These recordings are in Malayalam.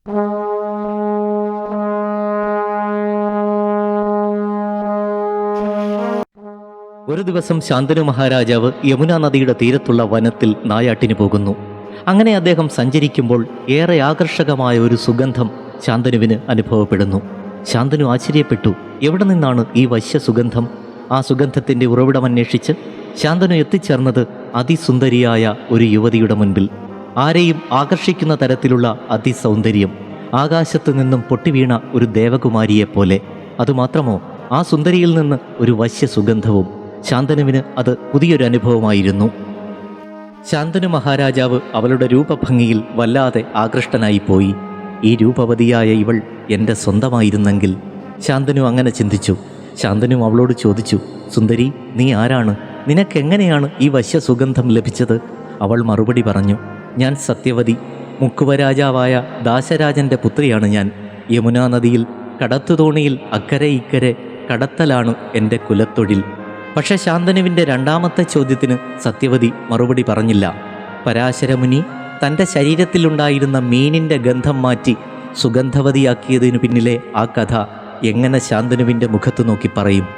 ഒരു ദിവസം ശാന്തനു മഹാരാജാവ് യമുനാ നദിയുടെ തീരത്തുള്ള വനത്തിൽ നായാട്ടിന് പോകുന്നു. അങ്ങനെ അദ്ദേഹം സഞ്ചരിക്കുമ്പോൾ ഏറെ ആകർഷകമായ ഒരു സുഗന്ധം ശാന്തനുവിന് അനുഭവപ്പെടുന്നു. ശാന്തനു ആശ്ചര്യപ്പെട്ടു. എവിടെ നിന്നാണ് ഈ വശ്യ സുഗന്ധം? ആ സുഗന്ധത്തിൻ്റെ ഉറവിടമന്വേഷിച്ച് ശാന്തനു എത്തിച്ചേർന്നത് അതിസുന്ദരിയായ ഒരു യുവതിയുടെ മുൻപിൽ. ആരെയും ആകർഷിക്കുന്ന തരത്തിലുള്ള അതിസൗന്ദര്യം, ആകാശത്ത് നിന്നും പൊട്ടിവീണ ഒരു ദേവകുമാരിയെപ്പോലെ. അതുമാത്രമോ, ആ സുന്ദരിയിൽ നിന്ന് ഒരു വശ്യ സുഗന്ധവും. ശാന്തനുവിന് അത് പുതിയൊരു അനുഭവമായിരുന്നു. ശാന്തനു മഹാരാജാവ് അവളുടെ രൂപഭംഗിയിൽ വല്ലാതെ ആകൃഷ്ടനായിപ്പോയി. ഈ രൂപവതിയായ ഇവൾ എൻ്റെ സ്വന്തമായിരുന്നെങ്കിൽ. ശാന്തനു അങ്ങനെ ചിന്തിച്ചു. ശാന്തനു അവളോട് ചോദിച്ചു, സുന്ദരി, നീ ആരാണ്? നിനക്കെങ്ങനെയാണ് ഈ വശ്യ സുഗന്ധം ലഭിച്ചത്? അവൾ മറുപടി പറഞ്ഞു, ഞാൻ സത്യവതി, മുക്കുവരാജാവായ ദാശരാജൻ്റെ പുത്രിയാണ് ഞാൻ. യമുനാ നദിയിൽ കടത്തുതോണിയിൽ അക്കരെ ഇക്കരെ കടത്തലാണ് എൻ്റെ കുലത്തൊഴിൽ. പക്ഷെ ശാന്തനുവിൻ്റെ രണ്ടാമത്തെ ചോദ്യത്തിന് സത്യവതി മറുപടി പറഞ്ഞില്ല. പരാശരമുനി തൻ്റെ ശരീരത്തിലുണ്ടായിരുന്ന മീനിൻ്റെ ഗന്ധം മാറ്റി സുഗന്ധവതിയാക്കിയതിനു പിന്നിലെ ആ കഥ എങ്ങനെ ശാന്തനുവിൻ്റെ മുഖത്ത് നോക്കി പറയും?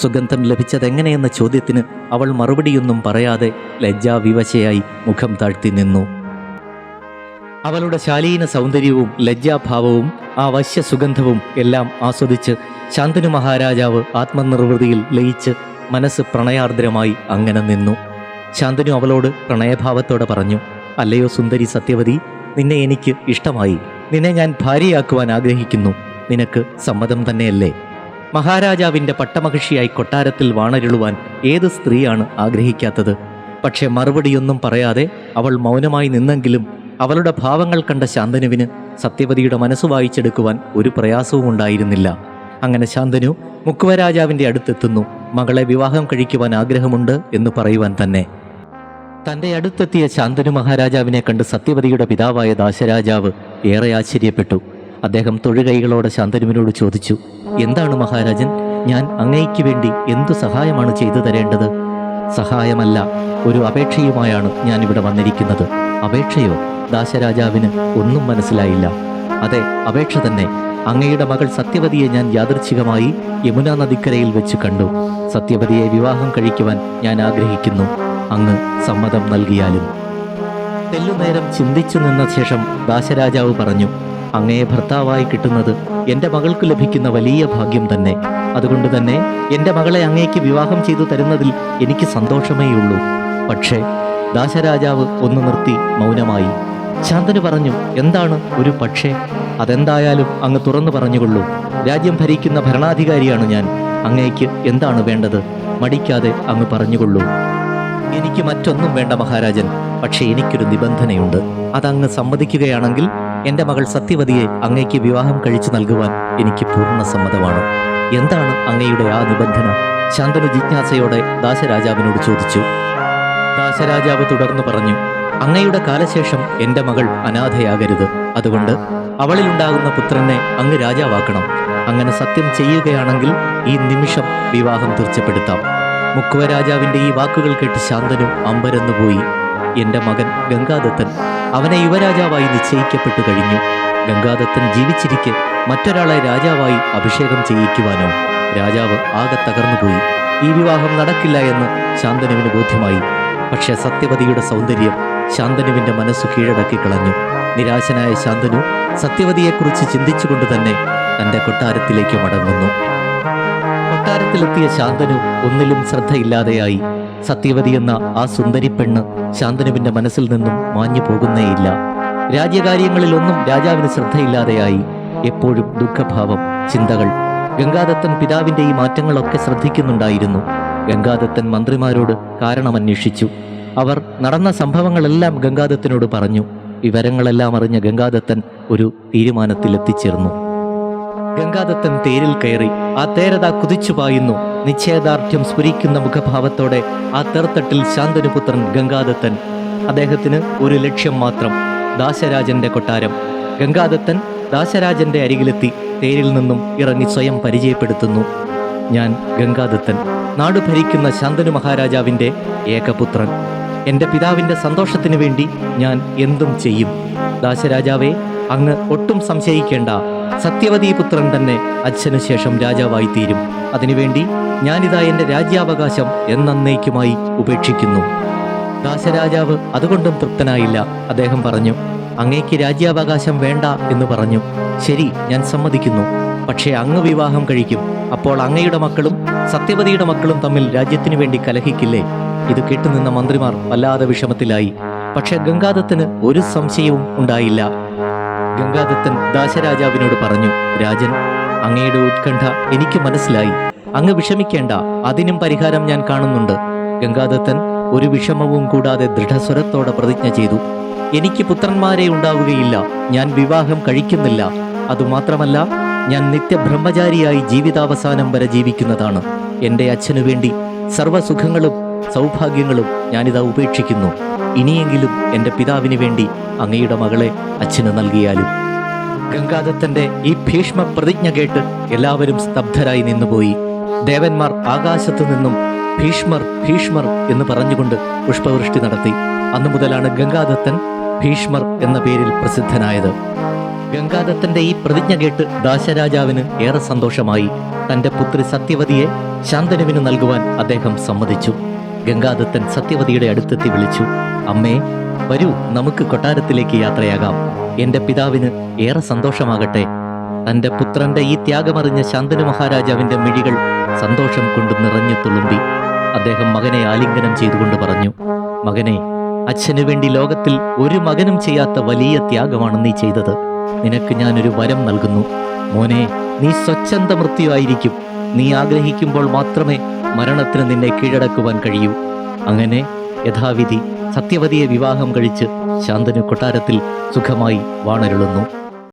സുഗന്ധം ലഭിച്ചതെങ്ങനെയെന്ന ചോദ്യത്തിന് അവൾ മറുപടിയൊന്നും പറയാതെ ലജ്ജാവിവശയായി മുഖം താഴ്ത്തി നിന്നു. അവളുടെ ശാലീന സൗന്ദര്യവും ലജ്ജാഭാവവും ആ വശ്യ സുഗന്ധവും എല്ലാം ആസ്വദിച്ച് ശാന്തനു മഹാരാജാവ് ആത്മനിർവൃതിയിൽ ലയിച്ച് മനസ്സ് പ്രണയാർദ്രമായി അങ്ങനെ നിന്നു. ശാന്തനു അവളോട് പ്രണയഭാവത്തോടെ പറഞ്ഞു, അല്ലയോ സുന്ദരി സത്യവതി, നിന്നെ എനിക്ക് ഇഷ്ടമായി. നിന്നെ ഞാൻ ഭാര്യയാക്കുവാൻ ആഗ്രഹിക്കുന്നു. നിനക്ക് സമ്മതം തന്നെയല്ലേ? മഹാരാജാവിൻ്റെ പട്ടമഹിഷിയായി കൊട്ടാരത്തിൽ വാണരുളുവാൻ ഏത് സ്ത്രീയാണ് ആഗ്രഹിക്കാത്തത്? പക്ഷെ മറുപടിയൊന്നും പറയാതെ അവൾ മൗനമായി നിന്നെങ്കിലും അവളുടെ ഭാവങ്ങൾ കണ്ട ശാന്തനുവിന് സത്യവതിയുടെ മനസ്സ് വായിച്ചെടുക്കുവാൻ ഒരു പ്രയാസവും ഉണ്ടായിരുന്നില്ല. അങ്ങനെ ശാന്തനു മുക്കുവരാജാവിൻ്റെ അടുത്തെത്തുന്നു. മകളെ വിവാഹം കഴിക്കുവാൻ ആഗ്രഹമുണ്ട് എന്ന് പറയുവാൻ തന്നെ. തൻ്റെ അടുത്തെത്തിയ ശാന്തനു മഹാരാജാവിനെ കണ്ട് സത്യവതിയുടെ പിതാവായ ദാശരാജാവ് ഏറെ ആശ്ചര്യപ്പെട്ടു. അദ്ദേഹം തൊഴുകൈകളോടെ ശാന്തനുവിനോട് ചോദിച്ചു, എന്താണ് മഹാരാജൻ, ഞാൻ അങ്ങയ്ക്ക് വേണ്ടി എന്തു സഹായമാണ് ചെയ്തു തരേണ്ടത്? സഹായമല്ല, ഒരു അപേക്ഷയുമായാണ് ഞാനിവിടെ വന്നിരിക്കുന്നത്. അപേക്ഷയോ? ദാശരാജാവിന് ഒന്നും മനസ്സിലായില്ല. അതെ, അപേക്ഷ തന്നെ. അങ്ങയുടെ മകൾ സത്യവതിയെ ഞാൻ യാദൃച്ഛികമായി യമുനാ നദിക്കരയിൽ വെച്ച് കണ്ടു. സത്യവതിയെ വിവാഹം കഴിക്കുവാൻ ഞാൻ ആഗ്രഹിക്കുന്നു. അങ്ങ് സമ്മതം നൽകിയാലും. തെല്ലുനേരം ചിന്തിച്ചു നിന്ന ശേഷം ദാശരാജാവ് പറഞ്ഞു, അങ്ങയെ ഭർത്താവായി കിട്ടുന്നത് എൻ്റെ മകൾക്ക് ലഭിക്കുന്ന വലിയ ഭാഗ്യം തന്നെ. അതുകൊണ്ട് തന്നെ എൻ്റെ മകളെ അങ്ങേക്ക് വിവാഹം ചെയ്തു തരുന്നതിൽ എനിക്ക് സന്തോഷമേയുള്ളൂ. പക്ഷേ ദാശരാജാവ് ഒന്ന് നിർത്തി മൗനമായി. ശാന്തനു പറഞ്ഞു, എന്താണ് ഒരു പക്ഷേ? അതെന്തായാലും അങ്ങ് തുറന്നു പറഞ്ഞുകൊള്ളൂ. രാജ്യം ഭരിക്കുന്ന ഭരണാധികാരിയാണ് ഞാൻ. അങ്ങേക്ക് എന്താണ് വേണ്ടത്? മടിക്കാതെ അങ്ങ് പറഞ്ഞുകൊള്ളൂ. എനിക്ക് മറ്റൊന്നും വേണ്ട മഹാരാജൻ. പക്ഷേ എനിക്കൊരു നിബന്ധനയുണ്ട്. അതങ്ങ് സമ്മതിക്കുകയാണെങ്കിൽ എൻ്റെ മകൾ സത്യവതിയെ അങ്ങയ്ക്ക് വിവാഹം കഴിച്ചു നൽകുവാൻ എനിക്ക് പൂർണ്ണ സമ്മതമാണ്. എന്താണ് അങ്ങയുടെ ആ നിബന്ധന? ശാന്തനു ജിജ്ഞാസയോടെ ദാശരാജാവിനോട് ചോദിച്ചു. ദാശരാജാവ് തുടർന്നു പറഞ്ഞു, അങ്ങയുടെ കാലശേഷം എൻ്റെ മകൾ അനാഥയാകരുത്. അതുകൊണ്ട് അവളിലുണ്ടാകുന്ന പുത്രനെ അങ്ങ് രാജാവാക്കണം. അങ്ങനെ സത്യം ചെയ്യുകയാണെങ്കിൽ ഈ നിമിഷം വിവാഹം തീർച്ചപ്പെടുത്താം. മുക്കുവരാജാവിൻ്റെ ഈ വാക്കുകൾ കേട്ട് ശാന്തനു അമ്പരന്നുപോയി. എൻ്റെ മകൻ ഗംഗാദത്തൻ, അവനെ യുവരാജാവായി നിശ്ചയിക്കപ്പെട്ടു കഴിഞ്ഞു. ഗംഗാദത്തൻ ജീവിച്ചിരിക്കെ മറ്റൊരാളെ രാജാവായി അഭിഷേകം ചെയ്യിക്കുവാനോ? രാജാവ് ആകെ തകർന്നുപോയി. ഈ വിവാഹം നടക്കില്ല എന്ന് ശാന്തനുവിന് ബോധ്യമായി. പക്ഷേ സത്യവതിയുടെ സൗന്ദര്യം ശാന്തനുവിൻ്റെ മനസ്സു കീഴടക്കി കളഞ്ഞു. നിരാശനായ ശാന്തനു സത്യവതിയെക്കുറിച്ച് ചിന്തിച്ചുകൊണ്ട് തന്നെ തൻ്റെ കൊട്ടാരത്തിലേക്ക് മടങ്ങുന്നു. കൊട്ടാരത്തിലെത്തിയ ശാന്തനു ഒന്നിലും ശ്രദ്ധയില്ലാതെയായി. സത്യവതി എന്ന ആ സുന്ദരി പെണ്ണ് ശാന്തനുവിൻ്റെ മനസ്സിൽ നിന്നും മാഞ്ഞു പോകുന്നേയില്ല. രാജ്യകാര്യങ്ങളിലൊന്നും രാജാവിന് ശ്രദ്ധയില്ലാതെയായി. എപ്പോഴും ദുഃഖഭാവം, ചിന്തകൾ. ഗംഗാദത്തൻ പിതാവിൻ്റെ ഈ മാറ്റങ്ങളൊക്കെ ശ്രദ്ധിക്കുന്നുണ്ടായിരുന്നു. ഗംഗാദത്തൻ മന്ത്രിമാരോട് കാരണമന്വേഷിച്ചു. അവർ നടന്ന സംഭവങ്ങളെല്ലാം ഗംഗാദത്തനോട് പറഞ്ഞു. വിവരങ്ങളെല്ലാം അറിഞ്ഞ ഗംഗാദത്തൻ ഒരു തീരുമാനത്തിലെത്തിച്ചേർന്നു. ഗംഗാദത്തൻ തേരിൽ കയറി. ആ തേരതാ കുതിച്ചു പായുന്നു. നിശ്ചയദാർഢ്യം സ്ഫുരിക്കുന്ന മുഖഭാവത്തോടെ ആ തേർത്തട്ടിൽ ശാന്തനുപുത്രൻ ഗംഗാദത്തൻ. അദ്ദേഹത്തിന് ഒരു ലക്ഷ്യം മാത്രം, ദാശരാജന്റെ കൊട്ടാരം. ഗംഗാദത്തൻ ദാശരാജന്റെ അരികിലെത്തി തേരിൽ നിന്നും ഇറങ്ങി സ്വയം പരിചയപ്പെടുത്തുന്നു. ഞാൻ ഗംഗാദത്തൻ, നാട് ഭരിക്കുന്ന ശാന്തനു മഹാരാജാവിൻ്റെ ഏകപുത്രൻ. എൻ്റെ പിതാവിൻ്റെ സന്തോഷത്തിനു വേണ്ടി ഞാൻ എന്തും ചെയ്യും. ദാശരാജാവേ, അങ്ങ് ഒട്ടും സംശയിക്കേണ്ട, സത്യവതീ പുത്രൻ തന്നെ അച്ഛനു ശേഷം രാജാവായി തീരും. അതിനുവേണ്ടി ഞാനിതാ എൻ്റെ രാജ്യാവകാശം എന്നേക്കുമായി ഉപേക്ഷിക്കുന്നു. ദാശരാജാവ് അതുകൊണ്ടും തൃപ്തനായില്ല. അദ്ദേഹം പറഞ്ഞു, അങ്ങേക്ക് രാജ്യാവകാശം വേണ്ട എന്ന് പറഞ്ഞു. ശരി, ഞാൻ സമ്മതിക്കുന്നു. പക്ഷേ അങ്ങ് വിവാഹം കഴിക്കും. അപ്പോൾ അങ്ങയുടെ മക്കളും സത്യവതിയുടെ മക്കളും തമ്മിൽ രാജ്യത്തിനു വേണ്ടി കലഹിക്കില്ലേ? ഇത് കേട്ടുനിന്ന മന്ത്രിമാർ വല്ലാതെ വിഷമത്തിലായി. പക്ഷെ ഗംഗാദത്തന് ഒരു സംശയവും ഉണ്ടായില്ല. ഗംഗാദത്തൻ ദാശരാജാവിനോട് പറഞ്ഞു, രാജൻ, അങ്ങയുടെ ഉത്കണ്ഠ എനിക്ക് മനസ്സിലായി. അങ്ങ് വിഷമിക്കേണ്ട, അതിനും പരിഹാരം ഞാൻ കാണുന്നുണ്ട്. ഗംഗാദത്തൻ ഒരു വിഷമവും കൂടാതെ ദൃഢസ്വരത്തോടെ പ്രതിജ്ഞ ചെയ്തു, എനിക്ക് പുത്രന്മാരെ ഉണ്ടാവുകയില്ല. ഞാൻ വിവാഹം കഴിക്കുന്നില്ല. അതുമാത്രമല്ല, ഞാൻ നിത്യബ്രഹ്മചാരിയായി ജീവിതാവസാനം വരെ ജീവിക്കുന്നതാണ്. എൻ്റെ അച്ഛനു വേണ്ടി സർവ്വസുഖങ്ങളും സൗഭാഗ്യങ്ങളും ഞാനിതാ ഉപേക്ഷിക്കുന്നു. ഇനിയെങ്കിലും എൻ്റെ പിതാവിന് വേണ്ടി അങ്ങയുടെ മകളെ അച്ഛന് നൽകിയാലും. ഗംഗാദത്തന്റെ ഈ ഭീഷ്മ പ്രതിജ്ഞ കേട്ട് എല്ലാവരും സ്തബ്ധരായി നിന്നുപോയി. ദേവന്മാർ ആകാശത്തു നിന്നും ഭീഷ്മർ ഭീഷ്മർ എന്ന് പറഞ്ഞുകൊണ്ട് പുഷ്പവൃഷ്ടി നടത്തി. അന്നു മുതലാണ് ഗംഗാദത്തൻ ഭീഷ്മർ എന്ന പേരിൽ പ്രസിദ്ധനായത്. ഗംഗാദത്തന്റെ ഈ പ്രതിജ്ഞ കേട്ട് ദാശരാജാവിന് ഏറെ സന്തോഷമായി. തന്റെ പുത്രി സത്യവതിയെ ശാന്തനുവിന് നൽകുവാൻ അദ്ദേഹം സമ്മതിച്ചു. ഗംഗാദത്തൻ സത്യവതിയുടെ അടുത്തെത്തി വിളിച്ചു, അമ്മേ, വരൂ, നമുക്ക് കൊട്ടാരത്തിലേക്ക് യാത്രയാകാം. എന്റെ പിതാവിന് ഏറെ സന്തോഷമാകട്ടെ. തന്റെ പുത്രന്റെ ഈ ത്യാഗമറിഞ്ഞ ശാന്തനു മഹാരാജാവിന്റെ മിഴികൾ സന്തോഷം കൊണ്ട് നിറഞ്ഞു തുളുമ്പി. അദ്ദേഹം മകനെ ആലിംഗനം ചെയ്തുകൊണ്ട് പറഞ്ഞു, മകനെ, അച്ഛനു വേണ്ടി ലോകത്തിൽ ഒരു മകനും ചെയ്യാത്ത വലിയ ത്യാഗമാണ് നീ ചെയ്തത്. നിനക്ക് ഞാനൊരു വരം നൽകുന്നു. മോനെ, നീ സ്വച്ഛന്ത മൃത്യുവായിരിക്കും. നീ ആഗ്രഹിക്കുമ്പോൾ മാത്രമേ മരണത്തിന് നിന്നെ കീഴടക്കുവാൻ കഴിയൂ. അങ്ങനെ യഥാവിധി സത്യവതിയെ വിവാഹം കഴിച്ച് ശാന്തനു കൊട്ടാരത്തിൽ സുഖമായി വാണരുളുന്നു.